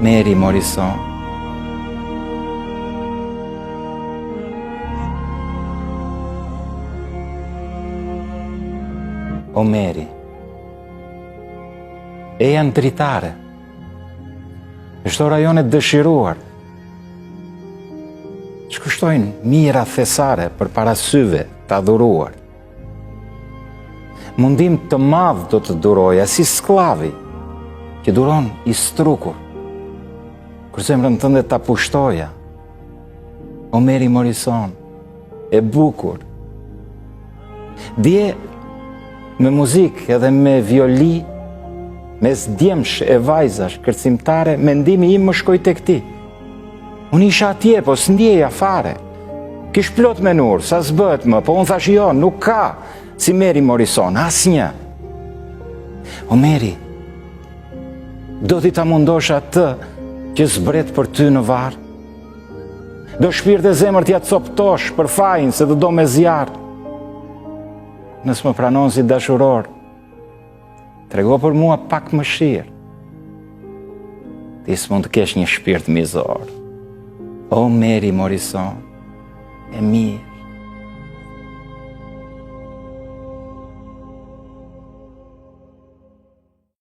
Meri Morrison. O Meri, e janë dritare, është rajonet dëshiruar, që kushtojnë mira thesare për para syve të adhuruar. Mundim të madh do të duroja si sklavi që duron i strukur, kur zemrën tënde ta pushtoja. O Meri Morrison, e bukur, dje me muzikë edhe me violi, mes djemsh e vajzash kërcimtare, mendimi im më shkoj tek ti. Unë isha atje, po s'ndjeja fare. Kish plot me nur, sa s'bët më, po unë thash jo, nuk ka si Meri Morrison, asnjë. O Meri, do t'i ta mundosh atë që zbret për ty në varë? Do shpirt e zemër t'ja coptosh për fajin se do me zjarë? Nësë më pranon si dashuror, trego për mua pak mëshirë. Ti s'mund të kesh një shpirt mizor. O Meri Morrison, e mirë.